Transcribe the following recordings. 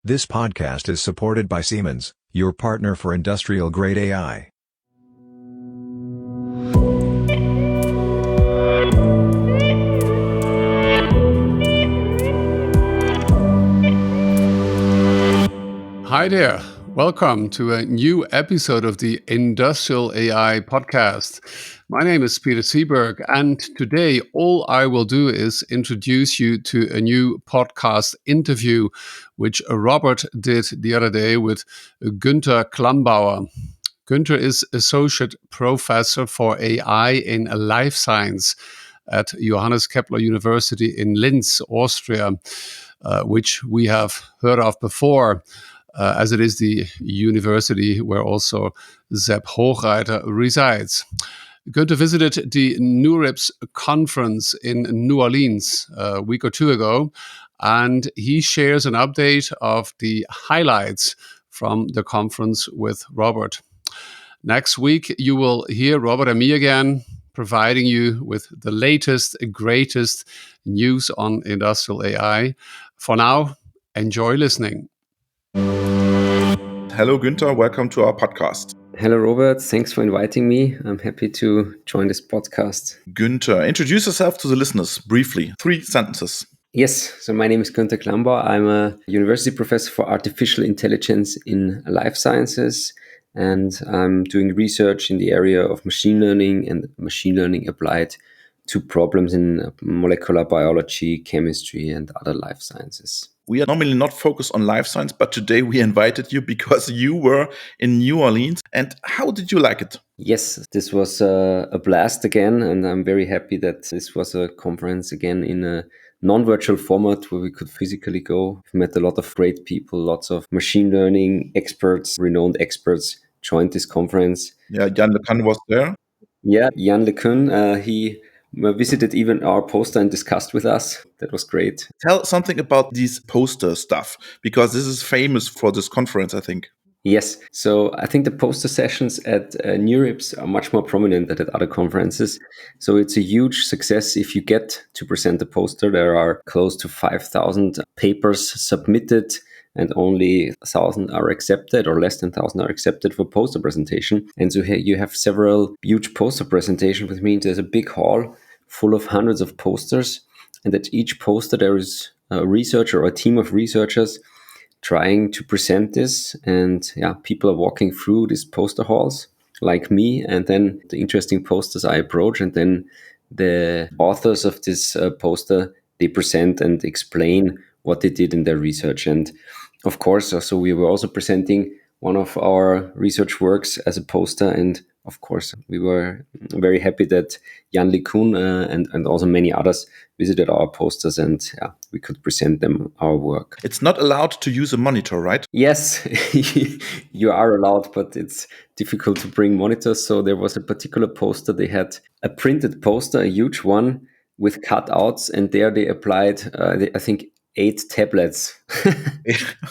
This podcast is supported by Siemens, your partner for industrial-grade AI. Hi there. Welcome to a new episode of the Industrial AI podcast. My name is Peter Seberg, and today all I will do is introduce you to a new podcast interview, which Robert did the other day with Günter Klambauer. Günter is Associate Professor for AI in Life Science at Johannes Kepler University in Linz, Austria, which we have heard of before. As it is the university where also Sepp Hochreiter resides. Günter visited the NeurIPS conference in New Orleans a week or two ago, and he shares an update of the highlights from the conference with Robert. Next week, you will hear Robert and me again, providing you with the latest, greatest news on industrial AI. For now, enjoy listening. Hello, Günter. Welcome to our podcast. Hello, Robert. Thanks for inviting me. I'm happy to join this podcast. Günter, introduce yourself to the listeners briefly. 3 sentences. Yes. So my name is Günter Klambauer. I'm a university professor for artificial intelligence in life sciences. And I'm doing research in the area of machine learning and machine learning applied to problems in molecular biology, chemistry, and other life sciences. We are normally not focused on life science, but today we invited you because you were in New Orleans. And how did you like it? Yes, this was a blast again. And I'm very happy that this was a conference again in a non-virtual format where we could physically go. We met a lot of great people, lots of machine learning experts, renowned experts joined this conference. Yeah, Yann LeCun was there. Yeah, Yann LeCun, he visited even our poster and discussed with us. That was great. Tell something about these poster stuff, because this is famous for this conference, I think. Yes. So I think the poster sessions at NeurIPS are much more prominent than at other conferences. So it's a huge success if you get to present a poster. There are close to 5,000 papers submitted and only 1,000 are accepted, or less than 1,000 are accepted for poster presentation. And so here you have several huge poster presentations, which means there's a big hall full of hundreds of posters. And at each poster, there is a researcher or a team of researchers trying to present this. And yeah, people are walking through these poster halls like me. And then the interesting posters I approach, and then the authors of this poster, they present and explain what they did in their research. And of course, so we were also presenting one of our research works as a poster. And of course, we were very happy that Yann LeCun and also many others visited our posters, and we could present them our work. It's not allowed to use a monitor, right? Yes, you are allowed, but it's difficult to bring monitors. So there was a particular poster. They had a printed poster, a huge one with cutouts, and there they applied, I think, 8 tablets.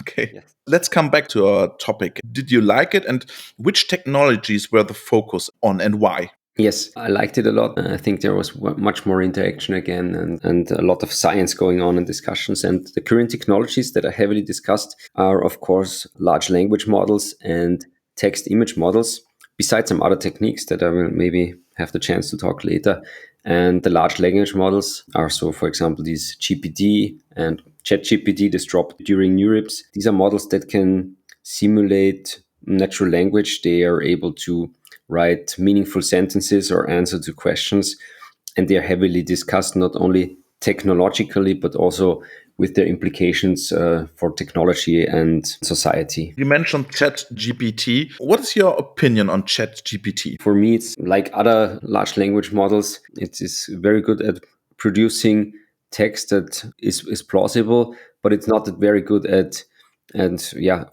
Okay. Yes. Let's come back to our topic. Did you like it? And which technologies were the focus on and why? Yes, I liked it a lot. I think there was much more interaction again and a lot of science going on and discussions. And the current technologies that are heavily discussed are, of course, large language models and text image models, besides some other techniques that I will maybe have the chance to talk later. And the large language models are, so for example, these GPT and ChatGPT, this dropped during NeurIPS. These are models that can simulate natural language. They are able to write meaningful sentences or answer to questions. And they are heavily discussed not only technologically, but also with their implications for technology and society. You mentioned ChatGPT. What is your opinion on ChatGPT? For me, it's like other large language models. It is very good at producing text that is plausible, but it's not very good at,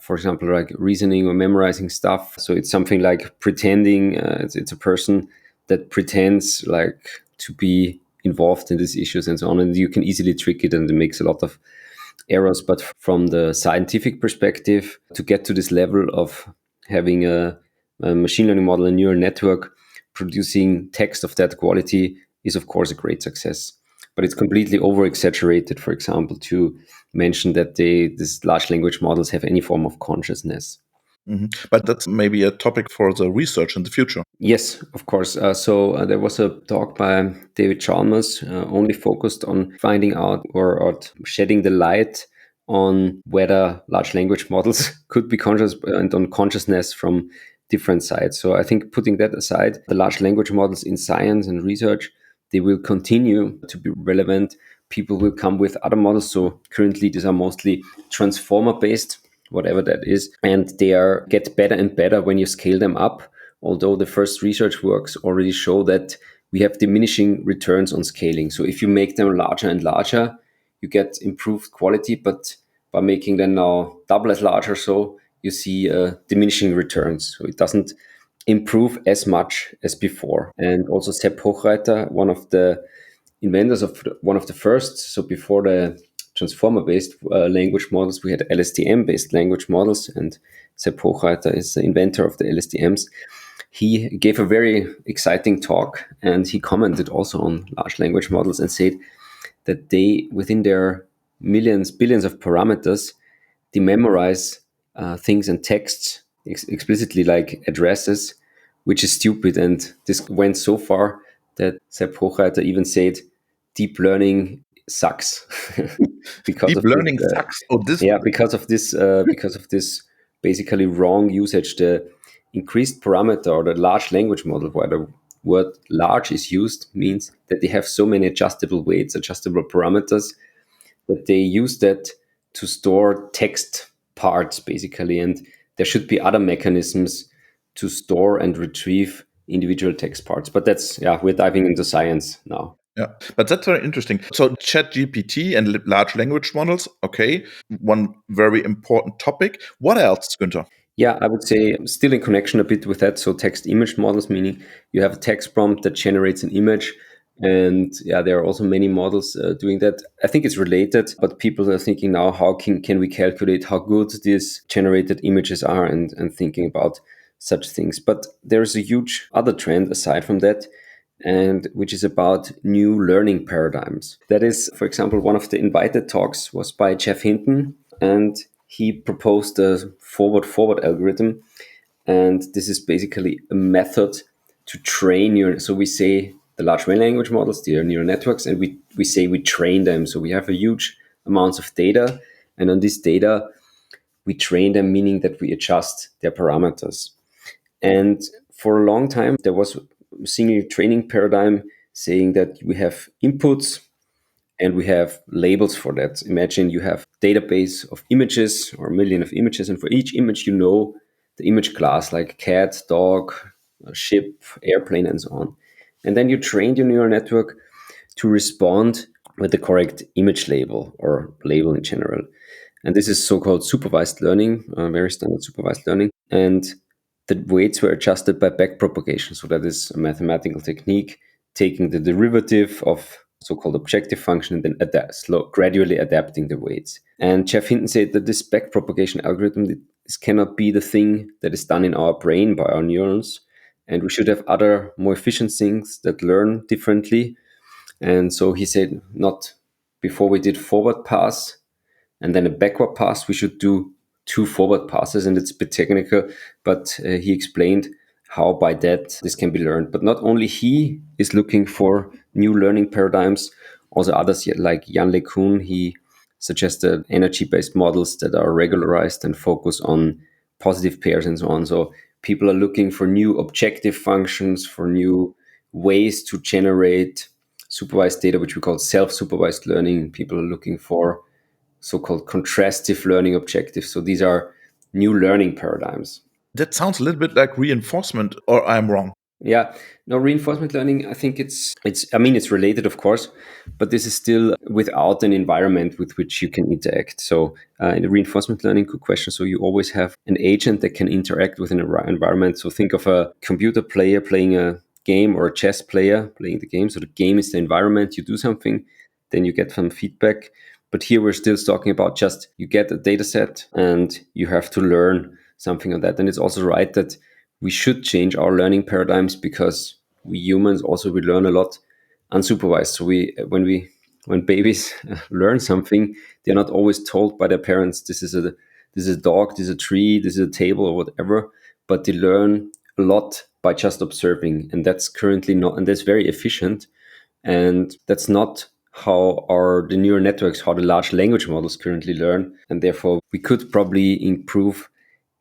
for example, like reasoning or memorizing stuff. So it's something like pretending. It's a person that pretends like to be involved in these issues and so on, and you can easily trick it, and it makes a lot of errors. But from the scientific perspective, to get to this level of having a machine learning model, a neural network producing text of that quality is of course a great success. But it's completely over exaggerated, for example, to mention that these large language models have any form of consciousness. But that's maybe a topic for the research in the future. Yes, of course. There was a talk by David Chalmers, only focused on finding out or shedding the light on whether large language models could be conscious and on consciousness from different sides. So I think putting that aside, the large language models in science and research, they will continue to be relevant. People will come with other models. So currently these are mostly transformer based, whatever that is, and they get better and better when you scale them up. Although the first research works already show that we have diminishing returns on scaling. So if you make them larger and larger, you get improved quality, but by making them now double as large or so, you see diminishing returns. So it doesn't improve as much as before. And also Sepp Hochreiter, one of the inventors of one of the first, so before the transformer-based language models, we had LSTM-based language models, and Sepp Hochreiter is the inventor of the LSTMs. He gave a very exciting talk, and he commented also on large language models and said that they, within their millions, billions of parameters, they memorize things and texts explicitly like addresses, which is stupid. And this went so far that Sepp Hochreiter even said deep learning sucks because Deep of learning this, sucks. Oh, this. yeah, because of this basically wrong usage. The increased parameter or the large language model, where the word large is used, means that they have so many adjustable weights, adjustable parameters, that they use that to store text parts basically. And there should be other mechanisms to store and retrieve individual text parts. But that's, yeah, we're diving into science now. Yeah, but that's very interesting. So ChatGPT and large language models, okay, one very important topic. What else, Günter? Yeah, I would say still in connection a bit with that. So text image models, meaning you have a text prompt that generates an image. And yeah, there are also many models doing that. I think it's related, but people are thinking now, how can we calculate how good these generated images are, and thinking about such things. But there's a huge other trend aside from that, and which is about new learning paradigms. That is, for example, one of the invited talks was by Geoff Hinton, and he proposed a forward algorithm. And this is basically a method to train so we say the large language models, they are neural networks, and we say we train them. So we have a huge amounts of data, and on this data, we train them, meaning that we adjust their parameters. And for a long time, there was a single training paradigm saying that we have inputs and we have labels for that. Imagine you have a database of images or a million of images, and for each image, you know the image class like cat, dog, ship, airplane, and so on. And then you train your neural network to respond with the correct image label or label in general. And this is so-called supervised learning, very standard supervised learning. And the weights were adjusted by backpropagation. So that is a mathematical technique, taking the derivative of so-called objective function and then gradually adapting the weights. And Geoff Hinton said that this backpropagation algorithm, this cannot be the thing that is done in our brain by our neurons. And we should have other more efficient things that learn differently. And so he said, not before we did forward pass and then a backward pass, we should do 2 forward passes. And it's a bit technical, but he explained how by that this can be learned. But not only he is looking for new learning paradigms, also others like Yann LeCun, he suggested energy-based models that are regularized and focus on positive pairs and so on. So people are looking for new objective functions, for new ways to generate supervised data, which we call self-supervised learning. People are looking for so-called contrastive learning objectives. So these are new learning paradigms. That sounds a little bit like reinforcement, or I'm wrong. Yeah, no, reinforcement learning, I think it's related, of course, but this is still without an environment with which you can interact. So in the reinforcement learning, good question. So you always have an agent that can interact with an environment. So think of a computer player playing a game or a chess player playing the game. So the game is the environment, you do something, then you get some feedback. But here we're still talking about just you get a data set and you have to learn something on that. And it's also right that we should change our learning paradigms because we humans also, we learn a lot unsupervised. So when we when babies learn something, they're not always told by their parents, this is a dog, this is a tree, this is a table or whatever, but they learn a lot by just observing. And that's currently not, and that's very efficient. And that's not how the neural networks, how the large language models currently learn. And therefore, we could probably improve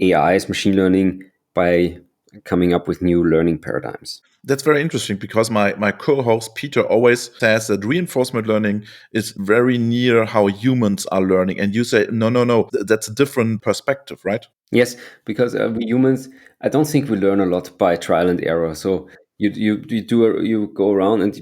AI's machine learning by coming up with new learning paradigms. That's very interesting because my co-host Peter always says that reinforcement learning is very near how humans are learning. And you say, no, that's a different perspective, right? Yes, because we humans, I don't think we learn a lot by trial and error. So you go around and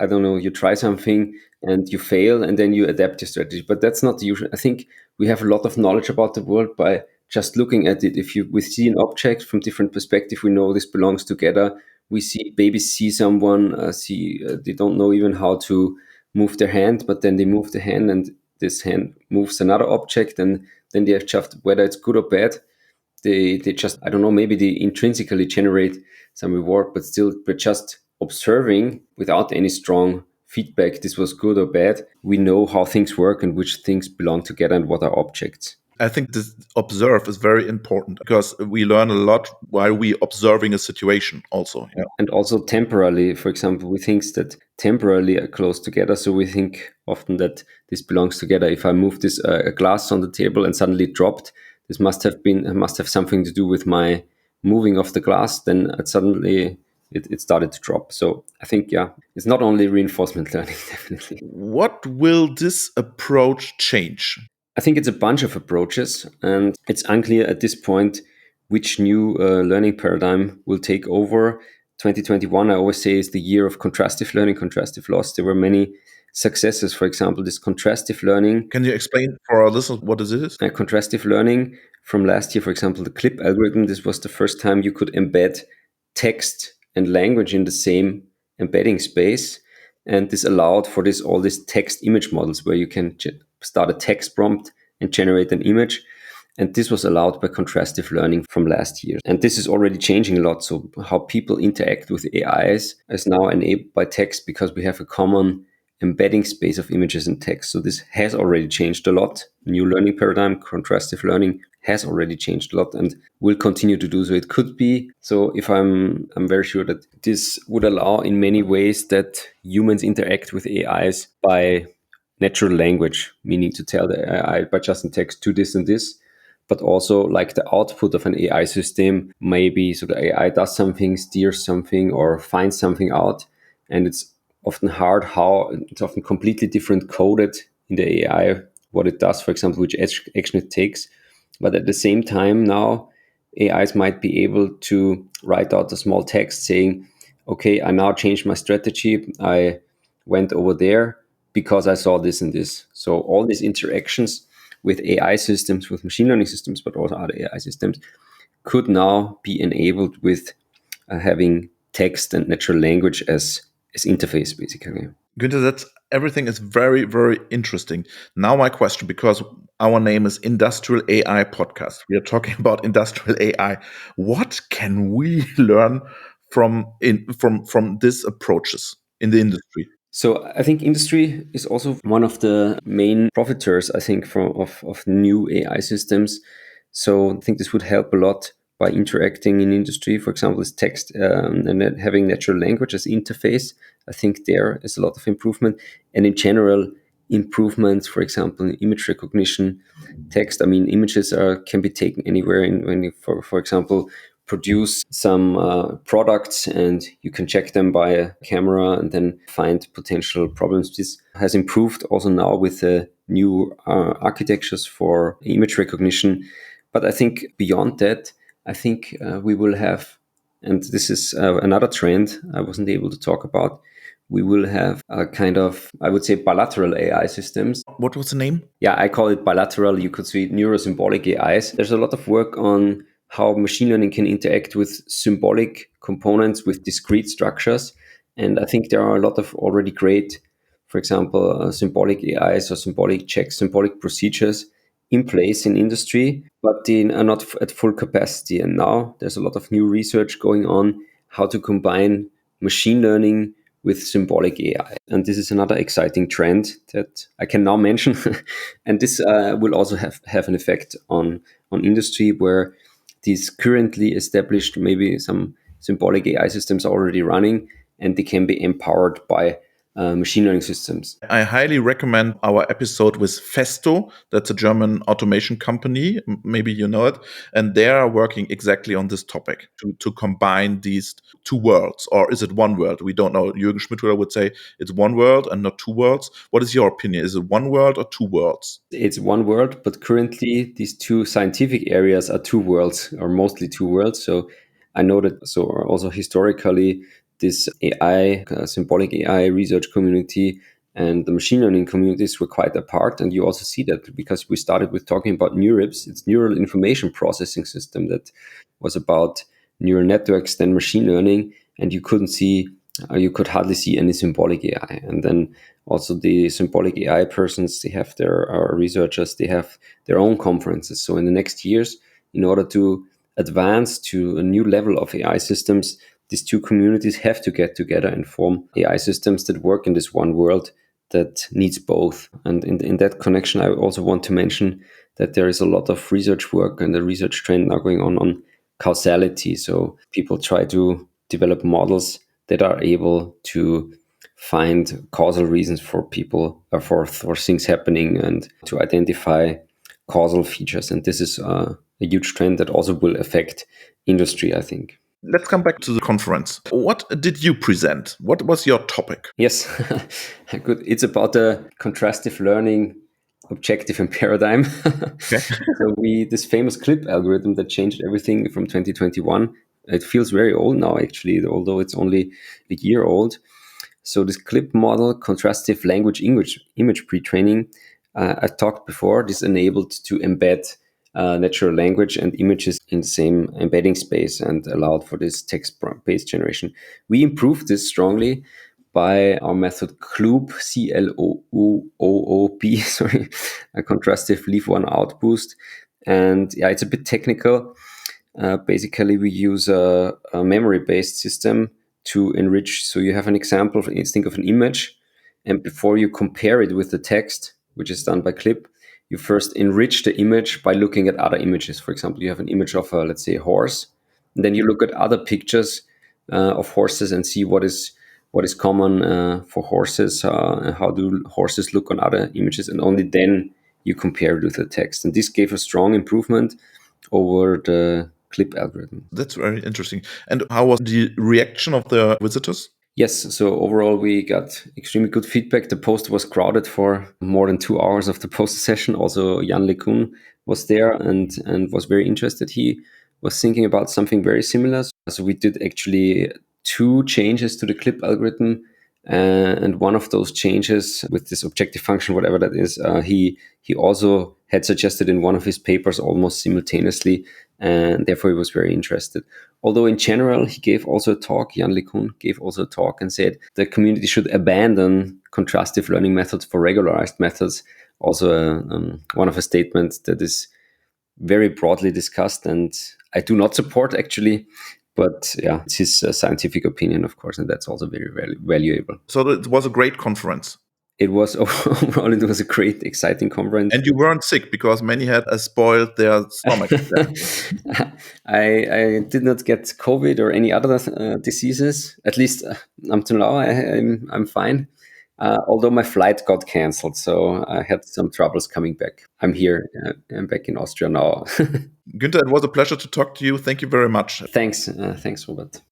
I don't know, you try something and you fail and then you adapt your strategy. But that's not the usual. I think we have a lot of knowledge about the world by just looking at it. If we see an object from different perspective, we know this belongs together. We see babies see someone, they don't know even how to move their hand, but then they move the hand and this hand moves another object, and then they have just, whether it's good or bad, they just, I don't know, maybe they intrinsically generate some reward, but still, but just observing without any strong feedback, this was good or bad, we know how things work and which things belong together and what are objects. I think this observe is very important because we learn a lot while we observing a situation also. Yeah. And also temporarily, for example, we think that temporarily are close together. So we think often that this belongs together. If I move this glass on the table and suddenly it dropped, this must have something to do with my moving of the glass. Then suddenly it started to drop. So I think, yeah, it's not only reinforcement learning, definitely. What will this approach change? I think it's a bunch of approaches, and it's unclear at this point which new learning paradigm will take over. 2021, I always say, is the year of contrastive learning, contrastive loss. There were many successes. For example, this contrastive learning. Can you explain for our listeners what it is? Contrastive learning from last year, for example, the CLIP algorithm. This was the first time you could embed text and language in the same embedding space. And this allowed for all these text image models where you can start a text prompt and generate an image. And this was allowed by contrastive learning from last year. And this is already changing a lot. So how people interact with AIs is now enabled by text because we have a common embedding space of images and text. So this has already changed a lot. New learning paradigm, contrastive learning, has already changed a lot and will continue to do so. It could be, so if I'm very sure that this would allow in many ways that humans interact with AIs by natural language, meaning to tell the AI by just in text to this and this, but also like the output of an AI system, maybe so the AI does something, steers something or finds something out, and it's often it's often completely different coded in the AI, what it does, for example, which action it takes. But at the same time now, AIs might be able to write out a small text saying, okay, I now changed my strategy. I went over there because I saw this and this. So all these interactions with AI systems, with machine learning systems, but also other AI systems, could now be enabled with having text and natural language as interface, basically. Günter, everything is very, very interesting. Now my question, because our name is Industrial AI Podcast. We are talking about industrial AI. What can we learn from these approaches in the industry? So I think industry is also one of the main profiteers, I think, of new AI systems. So I think this would help a lot by interacting in industry, for example, with text and having natural language as interface. I think there is a lot of improvement. And in general, improvements, for example, in image recognition, text. I mean, images can be taken anywhere. When you, for example, produce some products and you can check them by a camera and then find potential problems. This has improved also now with the new architectures for image recognition. But I think beyond that, I think we will have, and this is another trend I wasn't able to talk about, we will have a kind of, I would say, bilateral AI systems. What was the name? Yeah, I call it bilateral. You could see neurosymbolic AIs. There's a lot of work on how machine learning can interact with symbolic components, with discrete structures. And I think there are a lot of already great, for example, symbolic AIs or symbolic checks, symbolic procedures in place in industry, but they are not at full capacity. And now there's a lot of new research going on how to combine machine learning with symbolic AI. And this is another exciting trend that I can now mention. And this will also have an effect on industry, where these currently established, maybe some symbolic AI systems are already running, and they can be empowered by machine learning systems. I highly recommend our episode with Festo. That's a German automation company. Maybe you know it. And they are working exactly on this topic to combine these two worlds. Or is it one world? We don't know. Jürgen Schmidtler would say it's one world and not two worlds. What is your opinion? Is it one world or two worlds? It's one world, but currently these two scientific areas are two worlds, or mostly two worlds. So I know that, so also historically, this AI, symbolic AI research community and the machine learning communities were quite apart. And you also see that because we started with talking about NeurIPS, it's neural information processing system that was about neural networks, then machine learning, and you could hardly see any symbolic AI. And then also the symbolic AI persons, they have their researchers, they have their own conferences. So in the next years, in order to advance to a new level of AI systems, these two communities have to get together and form AI systems that work in this one world that needs both. And in that connection, I also want to mention that there is a lot of research work and a research trend now going on causality. So people try to develop models that are able to find causal reasons for people or for things happening, and to identify causal features. And this is a huge trend that also will affect industry, I think. Let's come back to the conference. What did you present? What was your topic? Yes, good. It's about the contrastive learning objective and paradigm. Okay. So this famous CLIP algorithm that changed everything from 2021. It feels very old now, actually, although it's only a year old. So this CLIP model, contrastive language image pre-training, I've talked before, this enabled to embed natural language and images in the same embedding space and allowed for this text-based generation. We improved this strongly by our method CLOOP, CLOOOP, sorry, a contrastive leave one out boost. And yeah, it's a bit technical. Basically, we use a memory-based system to enrich. So you have an example, think of an image, and before you compare it with the text, which is done by CLIP, you first enrich the image by looking at other images. For example, you have an image of, let's say, a horse, and then you look at other pictures of horses and see what is common for horses, how do horses look on other images, and only then you compare it with the text. And this gave a strong improvement over the CLIP algorithm. That's very interesting. And how was the reaction of the visitors? Yes, so overall we got extremely good feedback. The poster was crowded for more than 2 hours of the poster session. Also, Yann LeCun was there and was very interested. He was thinking about something very similar. So we did actually 2 changes to the CLIP algorithm. And one of those changes with this objective function, whatever that is, he also had suggested in one of his papers almost simultaneously, and therefore he was very interested. Although in general, he gave also a talk, Yann LeCun gave also a talk and said the community should abandon contrastive learning methods for regularized methods. Also one of the statements that is very broadly discussed, and I do not support actually. But yeah, it's his scientific opinion, of course, and that's also very, very valuable. So it was a great conference. It was overall, it was a great, exciting conference. And you weren't sick because many had spoiled their stomach. I did not get COVID or any other diseases. At least until now, I'm fine. Although my flight got cancelled, so I had some troubles coming back. I'm here. I'm back in Austria now. Günter, it was a pleasure to talk to you. Thank you very much. Thanks, Robert.